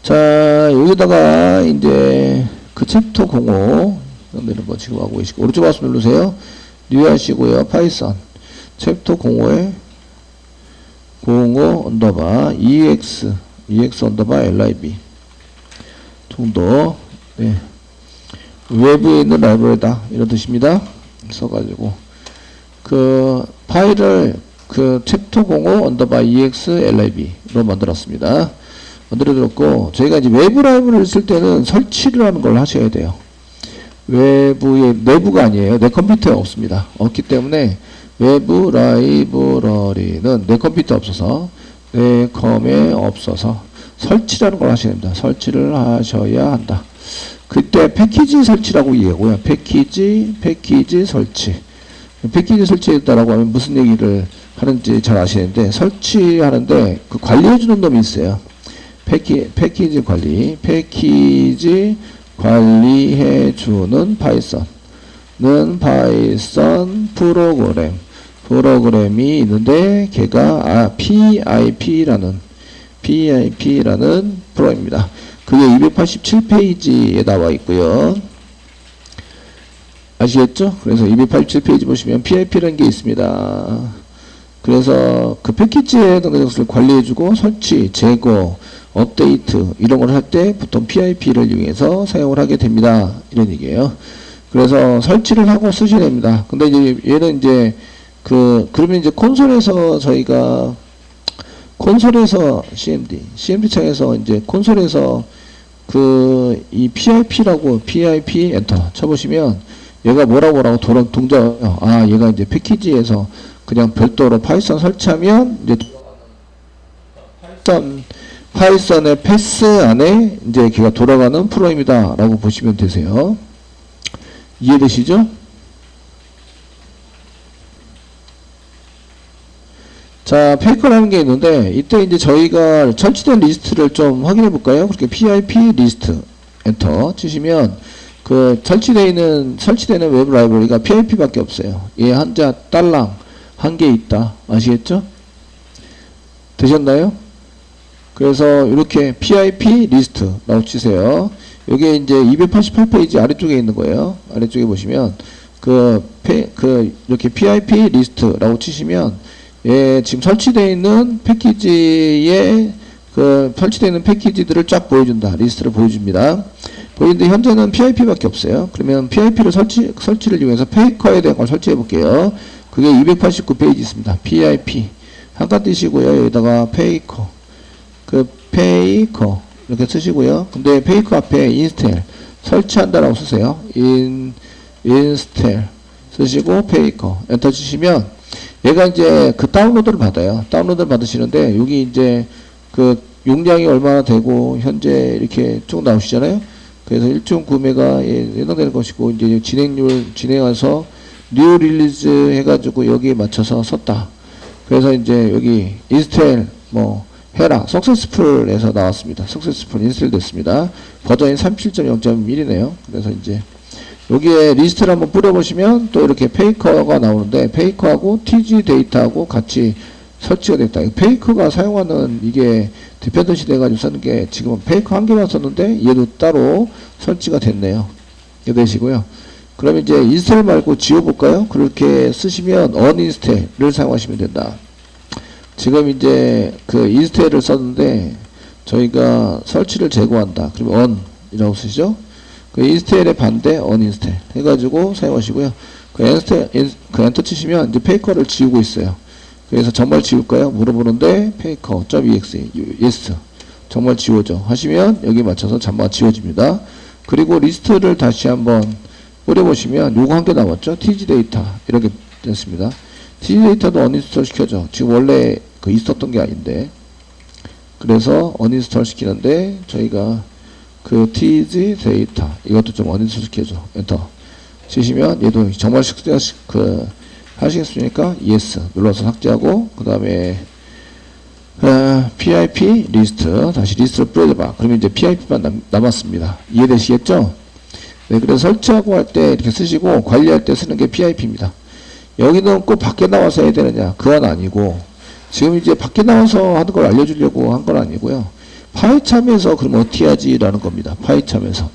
자, 여기다가 이제 그 챕터 05 이런 거 지금 하고 계시고, 오른쪽 마우스 누르세요. 뉴 하시고요. 파이썬 챕터 05에 05 언더바 EX 언더바 LIB 정도. 네. 외부에 있는 라이브러리다 이런 뜻입니다. 써가지고 그 파일을 그 챕터 05 언더바 EX LIB로 만들었습니다. 만들어드렸고, 저희가 이제 외부 라이브러리를 쓸 때는 설치를 하는 걸 하셔야 돼요. 외부에, 내부가 아니에요. 내 컴퓨터에 없습니다. 없기 때문에 외부 라이브러리는 내 컴퓨터에 없어서, 내 컴에 없어서 설치라는 걸 하셔야 됩니다. 설치를 하셔야 한다. 그때 패키지 설치라고 얘기하고요. 패키지 설치. 패키지 설치했다라고 하면 무슨 얘기를 하는지 잘 아시는데, 설치하는데 그 관리해주는 놈이 있어요. 패키지 관리해주는 파이썬 프로그램이 있는데, 걔가 PIP라는 프로입니다. 그게 287페이지에 나와 있고요. 아시겠죠? 그래서 287페이지 보시면 PIP라는 게 있습니다. 그래서 그 패키지에 해당되는 것을 관리해주고, 설치, 제거, 업데이트 이런 걸 할 때 보통 PIP를 이용해서 사용을 하게 됩니다. 이런 얘기예요. 그래서 설치를 하고 쓰셔야 됩니다. 근데 이제 얘는 이제 그러면 이제 콘솔에서 저희가 CMD 창에서 이제 콘솔에서 이 PIP 엔터 쳐보시면 얘가 뭐라고 동작, 얘가 이제 패키지에서 그냥 별도로 파이썬 설치하면 이제 파이썬의 패스 안에 이제 걔가 돌아가는 프로입니다. 라고 보시면 되세요. 이해되시죠? 자, 페이커라는 게 있는데, 이때 이제 저희가 설치된 리스트를 좀 확인해 볼까요? 그렇게 PIP 리스트 엔터 치시면 그 설치되는 웹 라이브러리가 PIP밖에 없어요. 얘 한자 딸랑 한 개 있다. 아시겠죠? 되셨나요? 그래서 이렇게 PIP 리스트라고 치세요. 이게 이제 288페이지 아래쪽에 있는 거예요. 아래쪽에 보시면 이렇게 PIP 리스트라고 치시면 지금 설치되어 있는 패키지에 설치되어 있는 패키지들을 쫙 보여준다. 리스트를 보여줍니다. 보이는데 현재는 PIP밖에 없어요. 그러면 PIP를 설치를 이용해서 페이커에 대한 걸 설치해 볼게요. 그게 289페이지 있습니다. PIP 한칸 띄시고요. 여기다가 페이커 이렇게 쓰시고요. 근데 페이커 앞에 인스텔 설치한다라고 쓰세요. 인스텔 쓰시고 페이커 엔터 치시면 얘가 이제 다운로드를 받아요. 다운로드를 받으시는데 여기 이제 용량이 얼마나 되고 현재 이렇게 쭉 나오시잖아요. 그래서 1.9메가 해당되는 것이고, 이제 진행해서 뉴 릴리즈 해가지고 여기에 맞춰서 썼다. 그래서 이제 여기 인스텔 해라 석세스풀에서 나왔습니다. 석세스풀 인스텔 됐습니다. 버전이 37.0.1이네요. 그래서 이제 여기에 리스트를 한번 뿌려보시면 또 이렇게 페이커가 나오는데, 페이커하고 TG 데이터하고 같이 설치가 됐다. 페이커가 사용하는 이게 디펜던시 돼가지고 쓰는 게 지금은 페이커 한 개만 썼는데 얘도 따로 설치가 됐네요. 이해되시고요. 그럼 이제 인스텔 말고 지워볼까요? 그렇게 쓰시면 uninstall을 사용하시면 된다. 지금 이제 인스텔을 썼는데 저희가 설치를 제거한다. 그러면 on이라고 쓰시죠? 인스텔의 반대 uninstall 해가지고 사용하시고요. 엔터 치시면 이제 페이커를 지우고 있어요. 그래서 정말 지울까요? 물어보는데 페이커.exe yes 정말 지워져 하시면 여기 맞춰서 잠깐 지워집니다. 그리고 리스트를 다시 한번 뿌려보시면 요거 한 개 남았죠? tg 데이터 이렇게 됐습니다. tg 데이터도 uninstall 시켜줘. 지금 원래 있었던 게 아닌데, 그래서 uninstall 시키는데 저희가 tg 데이터 이것도 좀 uninstall 시켜줘. 엔터 치시면 얘도 정말 하시겠습니까? yes 눌러서 삭제하고, 그 다음에 PIP 리스트 다시 리스트를 뿌려줘봐. 그러면 이제 PIP만 남았습니다. 이해되시겠죠? 네, 그래서 설치하고 할 때 이렇게 쓰시고 관리할 때 쓰는 게 PIP입니다. 여기는 꼭 밖에 나와서 해야 되느냐? 그건 아니고, 지금 이제 밖에 나와서 하는 걸 알려주려고 한 건 아니고요. 파이참에서 그럼 어떻게 하지라는 겁니다. 파이참에서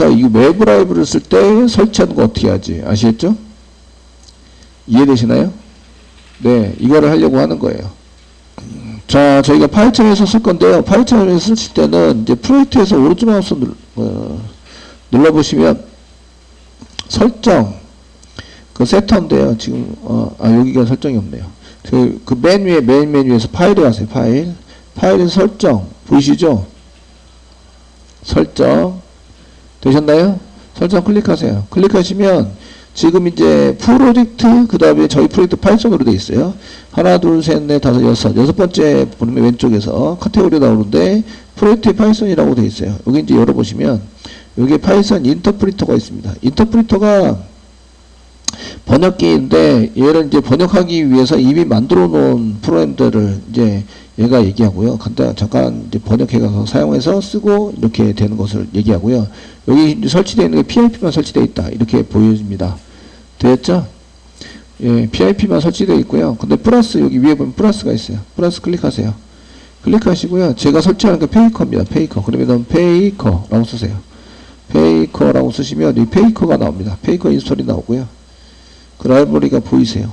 이 외부 라이브를 쓸 때 설치하는 거 어떻게 하지? 아시겠죠? 이해되시나요? 네, 이거를 하려고 하는 거예요. 자, 저희가 파이참에서 쓸 건데요. 파이참에서 쓸 때는 이제 프로젝트에서 오른쪽 마우스 눌러보시면 설정 그 세터인데요. 지금 여기가 설정이 없네요. 그 맨 위에 메인 메뉴에서 파일에 가세요. 파일에서 설정 보이시죠? 설정 되셨나요? 설정 클릭하세요. 클릭하시면 지금 이제 프로젝트 그 다음에 저희 프로젝트 파이썬으로 되어 있어요. 하나 둘 셋 넷 다섯 여섯 번째 보면 왼쪽에서 카테고리 나오는데 프로젝트 파이썬이라고 되어 있어요. 여기 이제 열어보시면 여기 파이썬 인터프리터가 있습니다. 인터프리터가 번역기인데 얘를 이제 번역하기 위해서 이미 만들어 놓은 프로그램들을 이제 얘가 얘기하고요. 잠깐 이제 번역해가서 사용해서 쓰고 이렇게 되는 것을 얘기하고요. 여기 이제 설치되어 있는 게 PIP만 설치되어 있다. 이렇게 보여집니다. 되었죠? 예, PIP만 설치되어 있고요. 근데 플러스 여기 위에 보면 플러스가 있어요. 플러스 클릭하세요. 클릭하시고요. 제가 설치하는 게 페이커입니다. 페이커. 그러면 페이커라고 쓰세요. 페이커라고 쓰시면 이 페이커가 나옵니다. 페이커 인스톨이 나오고요. 그 라이브러리가 보이세요.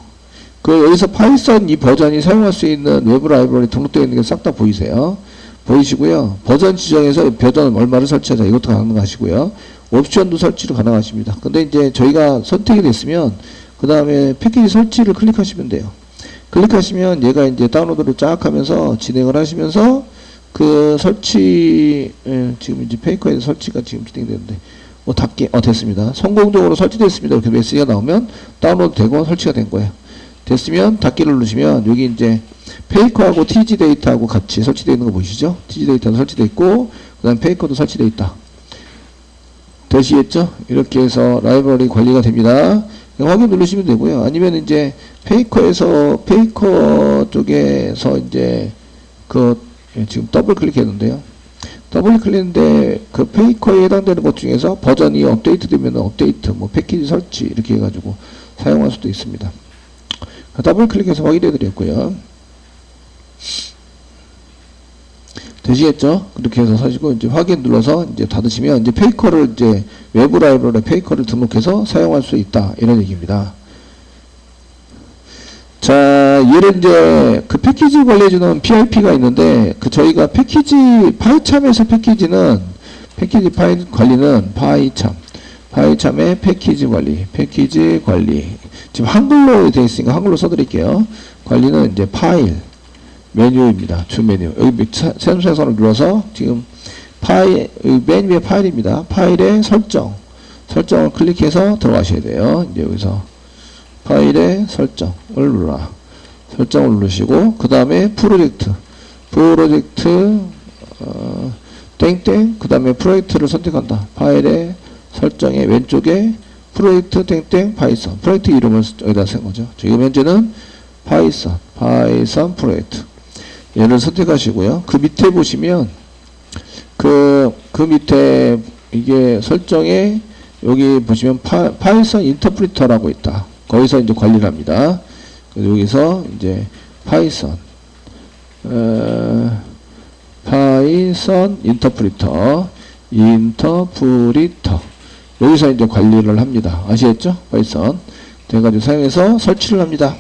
그 여기서 파이썬 이 버전이 사용할 수 있는 외부 라이브러리 등록되어 있는 게 싹 다 보이세요. 보이시고요. 버전 지정에서 버전 얼마를 설치하자 이것도 가능하시고요. 옵션도 설치를 가능하십니다. 근데 이제 저희가 선택이 됐으면 그 다음에 패키지 설치를 클릭하시면 돼요. 클릭하시면 얘가 이제 다운로드를 쫙 하면서 진행을 하시면서 그 설치 지금 이제 페이커에서 설치가 지금 진행되는데 됐습니다. 성공적으로 설치됐습니다. 이렇게 메시지가 나오면 다운로드 되고 설치가 된 거예요. 됐으면 닫기를 누르시면 여기 이제 페이커하고 TG 데이터하고 같이 설치되어 있는 거 보이시죠? TG 데이터도 설치되어 있고 그 다음 페이커도 설치되어 있다. 되시겠죠? 이렇게 해서 라이브러리 관리가 됩니다. 확인 누르시면 되고요. 아니면 이제 페이커 쪽에서 이제 지금 더블 클릭했는데요. 더블 클릭했는데 그 페이커에 해당되는 것 중에서 버전이 업데이트 되면 업데이트, 패키지 설치 이렇게 해가지고 사용할 수도 있습니다. 더블 클릭해서 확인해 드렸고요. 되시겠죠? 그렇게 해서 사시고 이제 확인 눌러서 이제 닫으시면 이제 페이커를 이제 외부 라이브러리 페이커를 등록해서 사용할 수 있다 이런 얘기입니다. 자, 얘를 이제 그 패키지 관리해주는 PIP가 있는데 저희가 파이참에서 패키지 관리는 파이참의 패키지 관리 지금 한글로 되어 있으니까 한글로 써드릴게요. 관리는 이제 파일 메뉴입니다. 주 메뉴. 여기 센서를 눌러서 지금 맨 위에 파일입니다. 파일의 설정을 클릭해서 들어가셔야 돼요. 이제 여기서 파일의 설정을 누르시고 그 다음에 프로젝트 땡땡 그 다음에 프로젝트를 선택한다. 파일의 설정의 왼쪽에 프로젝트 땡땡 파이썬 프로젝트 이름을 여기다 쓴 거죠. 지금 현재는 파이썬 프로젝트 얘를 선택하시고요. 그 밑에 보시면 그 밑에 이게 설정에 여기 보시면 파이썬 인터프리터라고 있다. 거기서 이제 관리를 합니다. 그래서 여기서 이제 파이썬 인터프리터 여기서 이제 관리를 합니다. 아시겠죠? 파이썬 돼가지고 사용해서 설치를 합니다.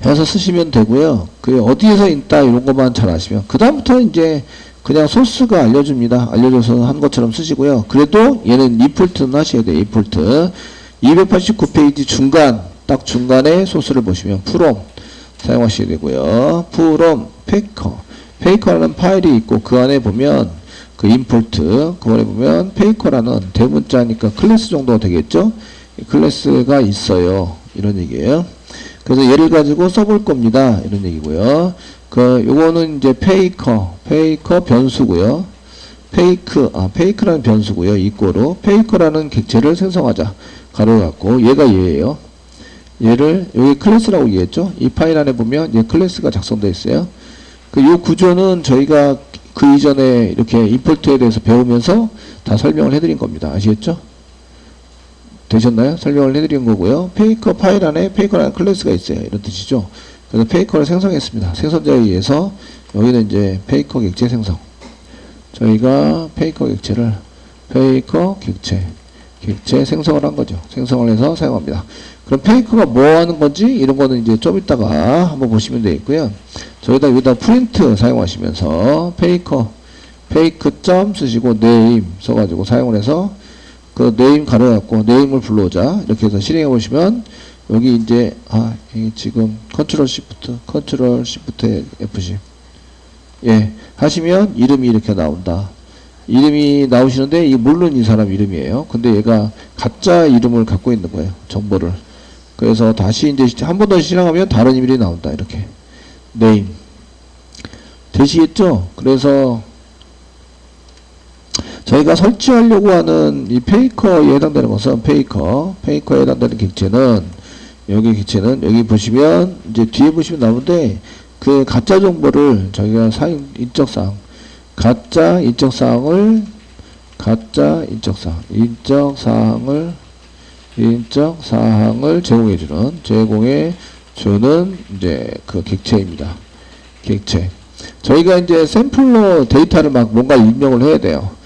해서 쓰시면 되고요. 그 어디에서 있다 이런 것만 잘 아시면 그 다음부터 이제 그냥 소스가 알려줍니다. 알려줘서 한 것처럼 쓰시고요. 그래도 얘는 디폴트는 하셔야 돼요. 디폴트 289페이지 딱 중간에 소스를 보시면 프롬 사용하셔야 되고요. 프롬 페이커라는 파일이 있고 그 안에 보면 그 임포트 그거에 보면 페이커라는 대문자니까 클래스 정도가 되겠죠. 클래스가 있어요. 이런 얘기예요. 그래서 얘를 가지고 써볼 겁니다. 이런 얘기고요. 요거는 이제 페이커 변수고요. 페이크라는 변수고요. 이꼬로 페이커라는 객체를 생성하자. 가로 갖고 얘가 얘예요. 얘를 여기 클래스라고 얘기했죠. 이 파일 안에 보면 얘 클래스가 작성되어 있어요. 요 구조는 저희가 그 이전에 이렇게 임포트에 대해서 배우면서 다 설명을 해드린 겁니다. 아시겠죠? 되셨나요? 설명을 해드린 거고요. 페이커 파일 안에 페이커라는 클래스가 있어요. 이런 뜻이죠. 그래서 페이커를 생성했습니다. 생성자에 의해서 여기는 이제 페이커 객체 생성. 저희가 페이커 객체를 페이커 객체 생성을 한 거죠. 생성을 해서 사용합니다. 그럼 페이커가 뭐 하는 건지 이런 거는 이제 좀 이따가 한번 보시면 되겠고요. 저희다 여기다 프린트 사용하시면서 페이크 점 쓰시고 네임 써가지고 사용을 해서 그 네임 가려갖고 네임을 불러오자 이렇게 해서 실행해 보시면 여기 이제 이게 지금 컨트롤 시프트 F10 예 하시면 이름이 이렇게 나온다. 이름이 나오시는데 이 물론 이 사람 이름이에요. 근데 얘가 가짜 이름을 갖고 있는 거예요. 정보를. 그래서 다시 이제 한 번 더 실행하면 다른 이름이 나온다. 이렇게 네임 되시겠죠? 그래서 저희가 설치하려고 하는 이 페이커에 해당되는 것은 페이커에 해당되는 객체는 여기 보시면 이제 뒤에 보시면 나오는데 그 가짜 정보를 저희가 인적사항 제공해주는 이제 그 객체입니다. 객체. 저희가 이제 샘플로 데이터를 막 뭔가 입력을 해야 돼요.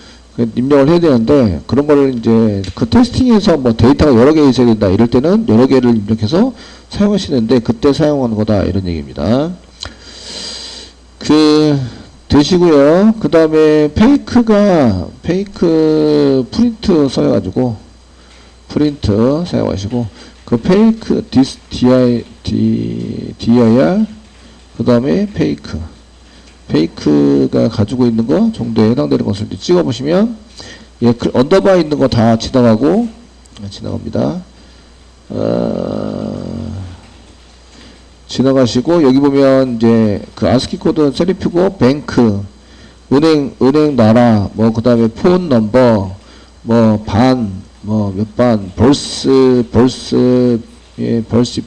입력을 해야 되는데 그런 거를 이제 그 테스팅에서 뭐 데이터가 여러 개 있어야 된다 이럴 때는 여러 개를 입력해서 사용하시는데 그때 사용하는 거다 이런 얘기입니다. 되시고요. 그 다음에 페이크 프린트 써가지고 프린트 사용하시고 그 페이크 dir 그 다음에 페이크가 가지고 있는 거 정도에 해당되는 것을 찍어보시면 예, 언더바 있는 거 다 지나갑니다. 지나가시고 여기 보면 이제 그 아스키 코드 세리프고 뱅크 은행 나라 뭐 그 다음에 폰 넘버 뭐 몇 반 벌스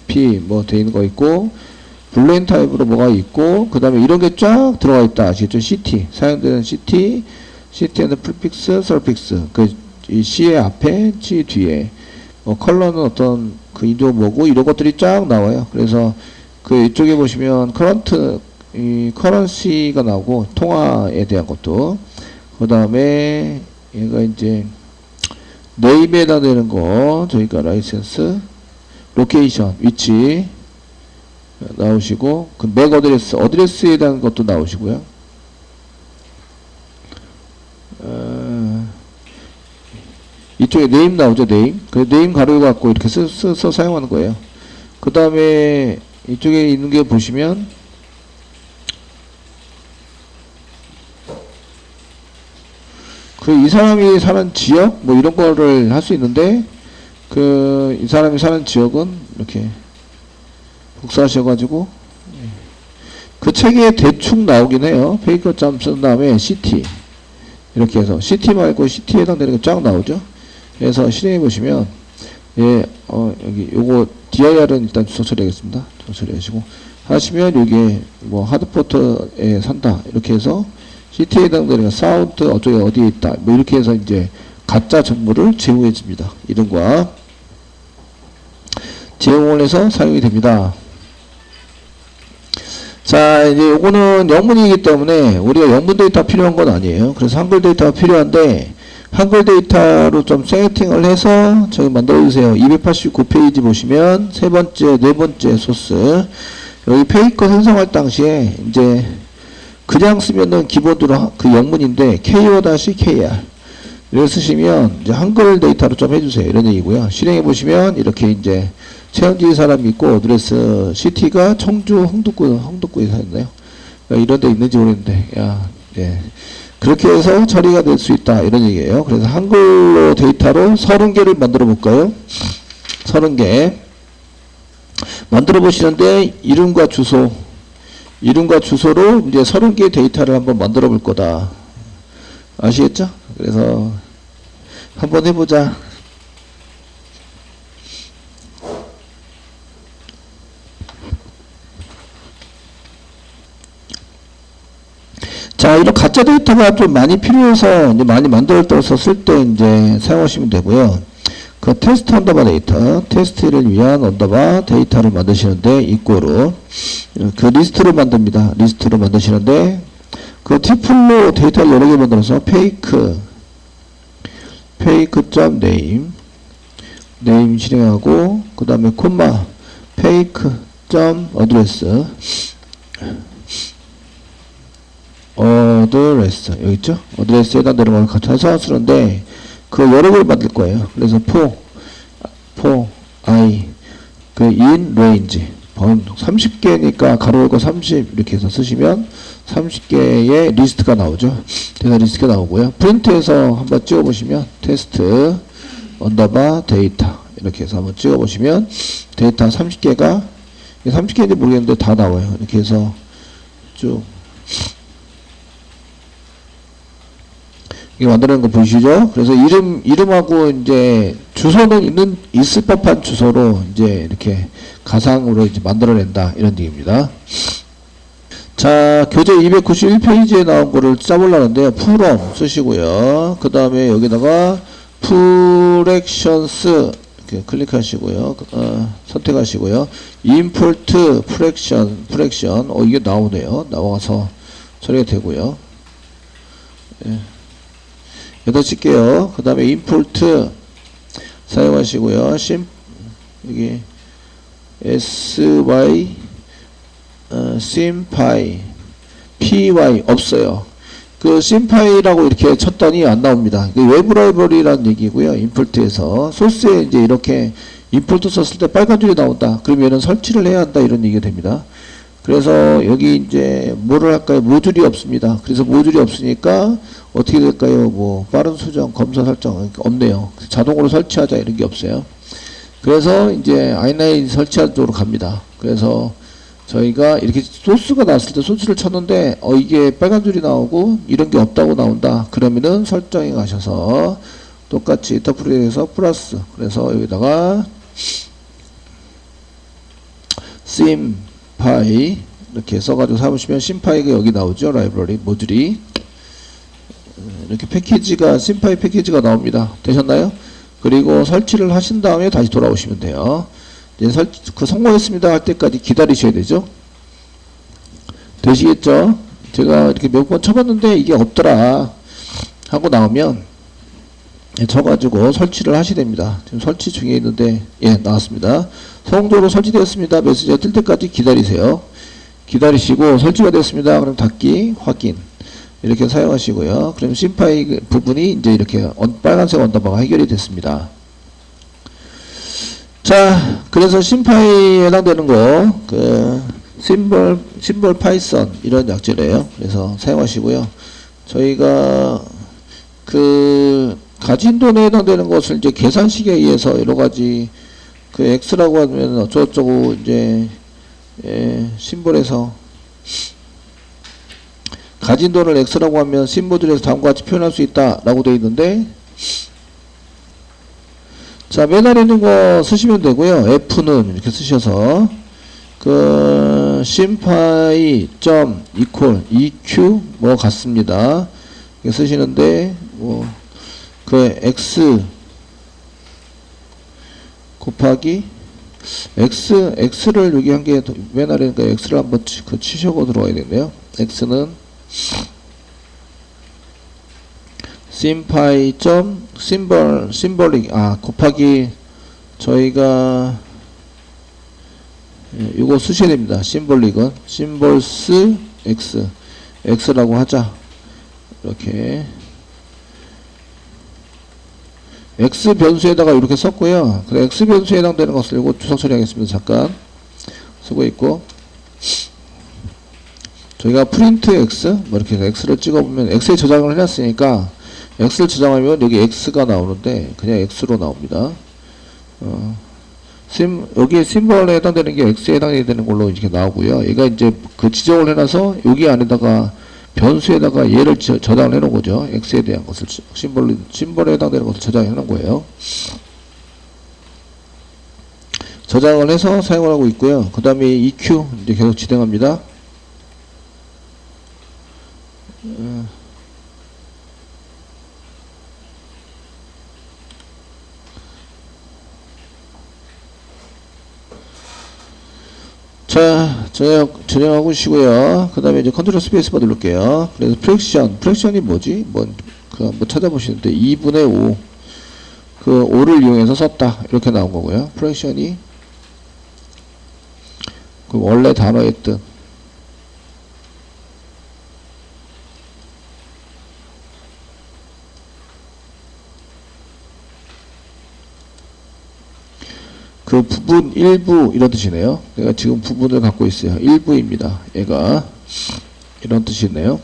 P 뭐 돼 있는 거 있고 블레인 타입으로 뭐가 있고 그 다음에 이런 게 쫙 들어가 있다 아시겠죠? CT 사용되는 CT and prefix, suffix 이 C의 앞에 C 뒤에 컬러는 어떤 그 인도 뭐고 이런 것들이 쫙 나와요. 그래서 그 이쪽에 보시면 커런시가 나오고 통화에 대한 것도 그 다음에 얘가 이제 네임에 해당되는 거 저희가 라이센스 로케이션 위치 나오시고 그 맥 어드레스에 대한 것도 나오시고요. 이쪽에 네임 나오죠. 네임 그 네임 가로 갖고 이렇게 써서 사용하는 거예요. 그 다음에 이쪽에 있는 게 보시면 이 사람이 사는 지역 뭐 이런 거를 할 수 있는데 이 사람이 사는 지역은 이렇게 복사하셔가지고 그 책에 대충 나오긴 해요. 페이커 점 쓴 다음에 CT 이렇게 해서 CT 말고 CT에 해당되는 게 쫙 나오죠. 그래서 실행해 보시면 예, 여기 요거 DIR은 일단 주소 처리하겠습니다. 주소 처리하시고 하시면 여기에 뭐 하드포트에 산다 이렇게 해서 CT에 해당되는 사운드 어쩌게 어디에 있다 뭐 이렇게 해서 이제 가짜 정보를 제공해 줍니다. 이름과 제공을 해서 사용이 됩니다. 자, 이제 요거는 영문이기 때문에 우리가 영문 데이터 필요한 건 아니에요. 그래서 한글 데이터가 필요한데 한글 데이터로 좀 세팅을 해서 저기 만들어 주세요. 289페이지 보시면 네 번째 소스 여기 페이커 생성할 당시에 이제 그냥 쓰면은 기본으로 그 영문인데 KO-KR 이걸 쓰시면 이제 한글 데이터로 좀 해주세요. 이런 얘기고요. 실행해 보시면 이렇게 이제 최현지 사람이 있고 어드레스 시티가 청주 홍덕구에 사는데요. 이런 데 있는지 모르겠는데 예. 그렇게 해서 처리가 될 수 있다 이런 얘기예요. 그래서 한글로 데이터로 30개를 만들어 볼까요? 30개 만들어 보시는데 이름과 주소로 이제 30개의 데이터를 한번 만들어 볼 거다. 아시겠죠? 그래서 한번 해보자. 자, 이런 가짜 데이터가 좀 많이 필요해서 이제 많이 만들어서 쓸 때 이제 사용하시면 되고요. 그 테스트 언더바 데이터, 테스트를 위한 언더바 데이터를 만드시는데 이꼬로 그 리스트를 만듭니다. 리스트를 만드시는데 그 티플로 데이터를 여러 개 만들어서 fake name 실행하고 그 다음에 콤마 fake address 여기 있죠? 어드레스에 해당되는 걸 갖춰서 쓰는데 그 여러 개를 만들 거예요. 그래서 for I in range 30개니까 가로 열고 30 이렇게 해서 쓰시면 30개의 리스트가 나오죠. 데이터 리스트가 나오고요. 프린트해서 한번 찍어보시면 테스트 언더바 데이터 이렇게 해서 한번 찍어보시면 데이터 30개가 30개인지 모르겠는데 다 나와요. 이렇게 해서 쭉 이게 만드는 거 보이시죠? 그래서 이름하고 이제 주소는 있을 법한 주소로 이제 이렇게 가상으로 이제 만들어낸다. 이런 얘기입니다. 자, 교재 291페이지에 나온 거를 짜보려는데요. from 쓰시고요. 그 다음에 여기다가 fractions 이렇게 클릭하시고요. 선택하시고요. import fraction 이게 나오네요. 나와서 처리가 되고요. 예. 여기다 칠게요. 그 다음에 import 사용하시고요. 여기 sy simpy py 없어요. 그 simpy라고 이렇게 쳤더니 안 나옵니다. 외부 라이브러리라는 얘기고요. import에서 소스에 이제 이렇게 import 썼을 때 빨간 줄이 나온다. 그럼 얘는 설치를 해야 한다. 이런 얘기가 됩니다. 그래서 여기 이제 뭐를 할까요? 모듈이 없습니다. 그래서 모듈이 없으니까 어떻게 될까요? 뭐 빠른 수정, 검사 설정 없네요. 자동으로 설치하자 이런 게 없어요. 그래서 이제 i9 설치하는 쪽으로 갑니다. 그래서 저희가 이렇게 소스가 나왔을 때 소스를 쳤는데 이게 빨간 줄이 나오고 이런 게 없다고 나온다. 그러면은 설정에 가셔서 똑같이 인터프레에서 플러스 그래서 여기다가 simpy 이렇게 써가지고 사보시면 simpy가 여기 나오죠. 라이브러리 모듈이 이렇게 패키지가 simpy 패키지가 나옵니다. 되셨나요? 그리고 설치를 하신 다음에 다시 돌아오시면 돼요. 이제 성공했습니다 할 때까지 기다리셔야 되죠. 되시겠죠? 제가 이렇게 몇 번 쳐봤는데 이게 없더라 하고 나오면 쳐가지고 설치를 하셔야 됩니다. 지금 설치 중에 있는데 나왔습니다. 성공적으로 설치되었습니다. 메시지가 뜰 때까지 기다리세요. 기다리시고 설치가 됐습니다. 그럼 닫기 확인 이렇게 사용하시고요. 그럼 심파이 부분이 이제 이렇게 빨간색 언더바가 해결이 됐습니다. 자, 그래서 심파이에 해당되는 거, 심벌 파이썬, 이런 약재래요. 그래서 사용하시고요. 저희가, 가진 돈에 해당되는 것을 이제 계산식에 의해서 여러 가지, X라고 하면 어쩌고저쩌고, 이제, 심벌에서, 가진 돈을 X라고 하면 심보들에서 다음과 같이 표현할 수 있다라고 되어 있는데, 자, 맨 아래 있는 거 쓰시면 되고요. F는 이렇게 쓰셔서 simpy equal eq 뭐 같습니다. 이렇게 쓰시는데 x 곱하기 x를 여기 한 개 맨 아래니까 x를 한번 치셔고 들어와야 되네요. x는 simpy symbolic 곱하기 저희가 이거 쓰셔야 됩니다. 심볼릭은 symbols x라고 하자. 이렇게 x 변수에다가 이렇게 썼고요. 그 x 변수에 해당되는 것을 이거 주석 처리하겠습니다. 잠깐 쓰고 있고 저희가 print x 뭐 이렇게 해서 x를 찍어보면 x에 저장을 해놨으니까 x를 저장하면 여기 x가 나오는데 그냥 x로 나옵니다. 여기 심벌에 해당되는 게 x에 해당되는 걸로 이렇게 나오고요. 얘가 이제 지정을 해놔서 여기 안에다가 변수에다가 얘를 저장을 해놓은 거죠. x에 대한 것을 심벌에 해당되는 것을 저장해 놓은 거예요. 저장을 해서 사용을 하고 있고요. 그 다음에 EQ 이제 계속 진행합니다. 자, 저장하고 쉬고요. 그 다음에 이제 컨트롤 스페이스바 누를게요. 그래서 프랙션이 뭐지? 한번 찾아보시는데 2분의 5. 그 5를 이용해서 썼다. 이렇게 나온 거고요. 프랙션이 그 원래 단어의 뜻. 그 부분 일부 이런 뜻이네요. 내가 지금 부분을 갖고 있어요. 일부입니다. 얘가 이런 뜻이네요.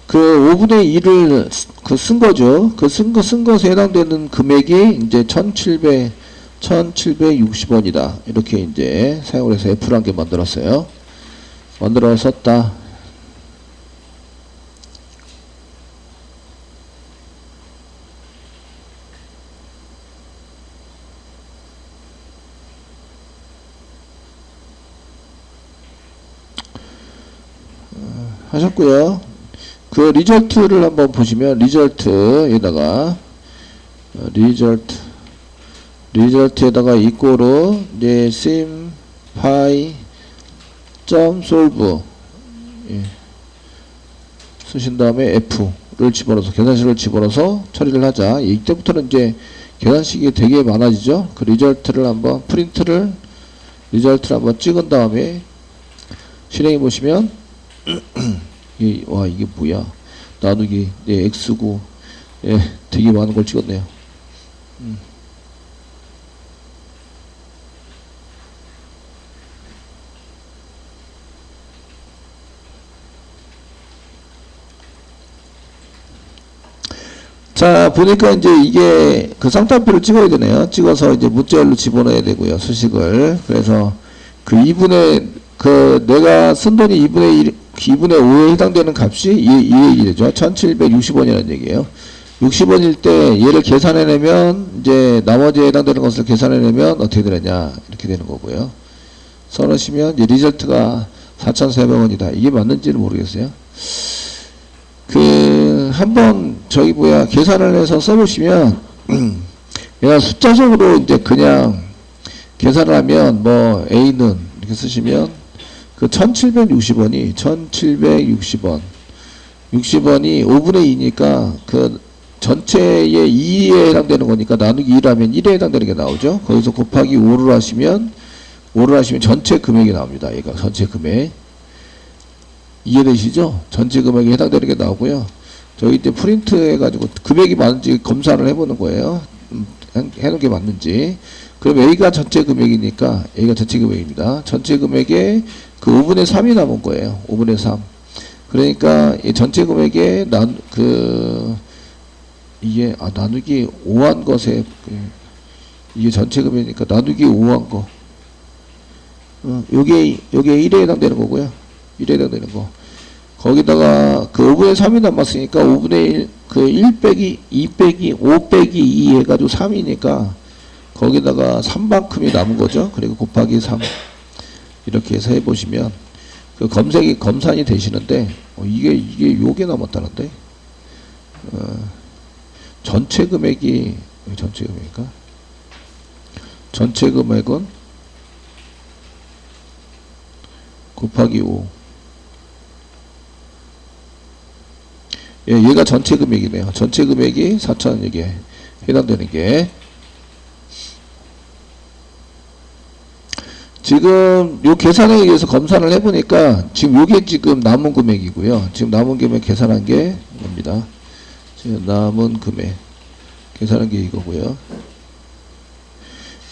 그 5분의 1을 쓴 거죠. 그 쓴 것에 해당되는 금액이 이제 1760원이다. 이렇게 이제 사용을 해서 F란 게 만들었어요. 만들어 썼다. 하셨고요. 그 리절트를 한번 보시면 리절트에다가 리절트에다가 이꼬로 이제 sim py solve 쓰신 다음에 F를 집어넣어서 계산식을 집어넣어서 처리를 하자. 이때부터는 이제 계산식이 되게 많아지죠. 그 리절트를 한번 리절트를 한번 찍은 다음에 실행해 보시면 와 이게 뭐야 나누기 X고 되게 많은 걸 찍었네요. 자 보니까 이제 이게 그 쌍따옴표를 찍어야 되네요. 찍어서 이제 문자열로 집어넣어야 되고요. 수식을. 그래서 그 2분의 내가 쓴 돈이 2분의 5에 해당되는 값이 2의 1이죠. 1760원이라는 얘기예요. 60원일 때 얘를 계산해내면 이제 나머지에 해당되는 것을 계산해내면 어떻게 되느냐 이렇게 되는 거고요. 써놓으시면 이제 리절트가 4,400원이다. 이게 맞는지는 모르겠어요. 한번 계산을 해서 써보시면 그냥 숫자적으로 이제 그냥 계산을 하면 뭐 A는 이렇게 쓰시면 그 1760원이 60원이 5분의 2니까 그 전체의 2에 해당되는 거니까 나누기 2라면 1에 해당되는 게 나오죠. 거기서 곱하기 5를 하시면 전체 금액이 나옵니다. 얘가 전체 금액. 이해되시죠? 전체 금액에 해당되는 게 나오고요. 저희 이때 프린트 해가지고 금액이 맞는지 검사를 해보는 거예요. 해놓은 게 맞는지. 그럼 A가 전체 금액이니까 A가 전체 금액입니다. 전체 금액에 그 5분의 3이 남은 거예요. 5분의 3. 그러니까 이 전체 금액에 이게 나누기 5한 것에 이게 전체 금액이니까 나누기 5한 거. 요게 1에 해당되는 거고요. 1에 해당되는 거. 거기다가 그 5분의 3이 남았으니까 5분의 1, 그 1 빼기 2 빼기 5 빼기 2 해가지고 3이니까 거기다가 3만큼이 남은 거죠. 그리고 곱하기 3. 이렇게 해서 해보시면 그 검산이 되시는데 이게 요게 남았다는데 전체 금액이 전체 금액인가? 전체 금액은 곱하기 5. 얘가 전체 금액이네요. 전체 금액이 4,000원 이게 해당되는 게 지금 요 계산에 의해서 검산을 해보니까 지금 요게 지금 남은 금액이고요. 지금 남은 금액 계산한 게 뭡니다. 지금 남은 금액 계산한 게 이거고요.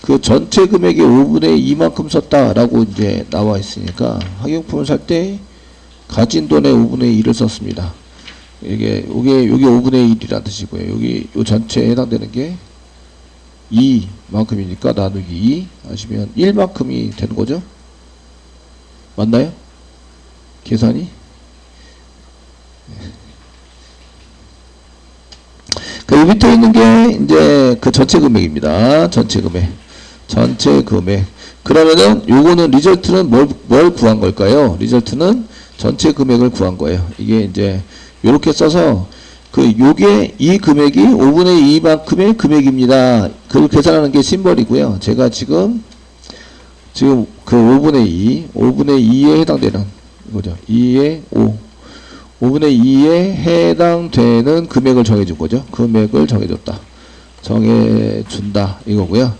그 전체 금액의 5분의 2만큼 썼다라고 이제 나와 있으니까 학용품을 살 때 가진 돈의 5분의 1을 썼습니다. 요게 5분의 1이라는 뜻이고요. 요 전체에 해당되는 게 2만큼이니까 나누기 2 하시면 1만큼이 되는 거죠. 맞나요? 계산이? 그 밑에 있는 게 이제 그 전체 금액입니다. 전체 금액. 그러면은 요거는 리절트는 뭘 구한 걸까요? 리절트는 전체 금액을 구한 거예요. 이게 이제 요렇게 써서 이 금액이 5분의 2만큼의 금액입니다. 그걸 계산하는 게 심벌이고요. 제가 지금 지금 그 5분의 2에 해당되는 거죠. 2의 5. 5분의 2에 해당되는 금액을 정해준 거죠. 금액을 정해줬다. 정해준다. 이거고요.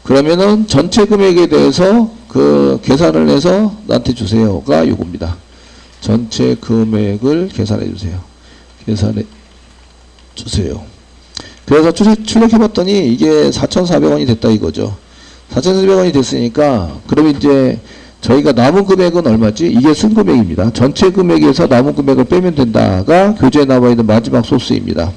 그러면은 전체 금액에 대해서 그 계산을 해서 나한테 주세요가 요겁니다. 전체 금액을 계산해 주세요. 계산해 주세요. 그래서 출력해봤더니 이게 4,400원이 됐다 이거죠. 4,400원이 됐으니까 그럼 이제 저희가 남은 금액은 얼마지? 이게 쓴 금액입니다. 전체 금액에서 남은 금액을 빼면 된다가 교재에 나와 있는 마지막 소스입니다.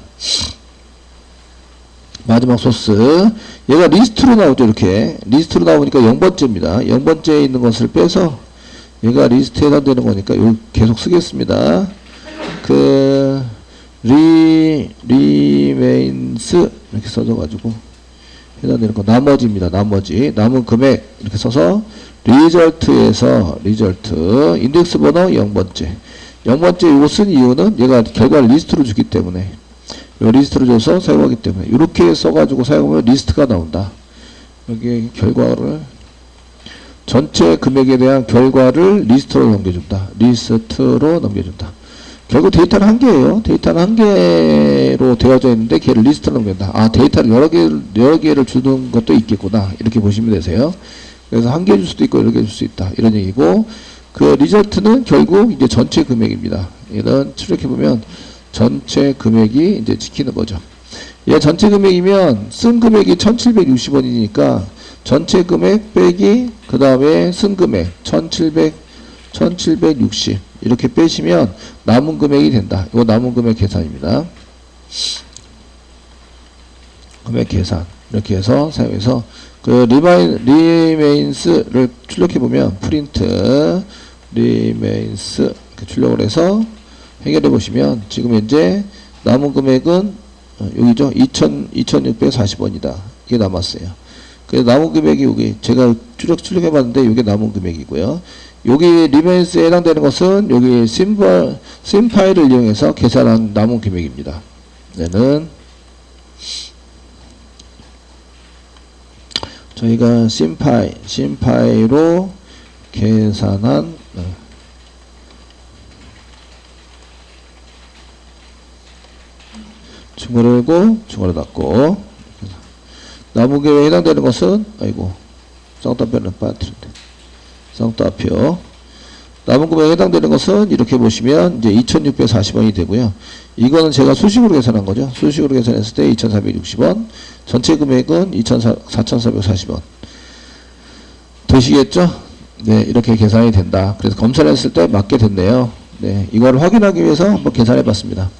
마지막 소스. 얘가 리스트로 나오죠. 이렇게 리스트로 나오니까 0번째입니다. 0번째에 있는 것을 빼서 얘가 리스트에 해당되는 거니까 요 계속 쓰겠습니다. 그 remains 이렇게 써줘가지고 해당되는 거 나머지입니다. 나머지 남은 금액 이렇게 써서 리절트에서 리절트 인덱스 번호 0번째 0번째 이거 쓴 이유는 얘가 결과를 리스트로 주기 때문에 요 리스트로 줘서 사용하기 때문에 이렇게 써가지고 사용하면 리스트가 나온다. 여기 결과를 전체 금액에 대한 결과를 리스트로 넘겨준다. 리스트로 넘겨준다. 결국 데이터는 한 개예요. 데이터는 한 개로 되어져 있는데 걔를 리스트로 넘긴다. 아, 데이터를 여러 개를 주는 것도 있겠구나. 이렇게 보시면 되세요. 그래서 한 개 줄 수도 있고 여러 개 줄 수 있다. 이런 얘기고 그 리저트는 결국 이제 전체 금액입니다. 얘는 출력해보면 전체 금액이 이제 지키는 거죠. 얘 전체 금액이면 쓴 금액이 1760원이니까 전체 금액 빼기 그 다음에 쓴 금액 1760 이렇게 빼시면 남은 금액이 된다. 이거 남은 금액 계산입니다. 금액 계산 이렇게 해서 사용해서 그 remains를 출력해 보면 프린트 remains 이렇게 출력을 해서 해결해 보시면 지금 현재 남은 금액은 여기죠. 2640원이다. 이게 남았어요. 그래서 남은 금액이 여기 제가 출력해 봤는데 이게 남은 금액이고요. 여기 remain스에 해당되는 것은 여기 sim 파일을 이용해서 계산한 남은 금액입니다. 얘는 저희가 sim 파일로 계산한 중괄호 열고 중괄호 닫고 남은 금액에 해당되는 것은 쌍따표는 빠뜨린데 쌍따표 남은 금액에 해당되는 것은 이렇게 보시면 이제 2640원이 되고요. 이거는 제가 수식으로 계산한 거죠. 수식으로 계산했을 때 2460원 전체 금액은 4440원 되시겠죠? 네, 이렇게 계산이 된다. 그래서 검사를 했을 때 맞게 됐네요. 네, 이걸 확인하기 위해서 한번 계산해 봤습니다.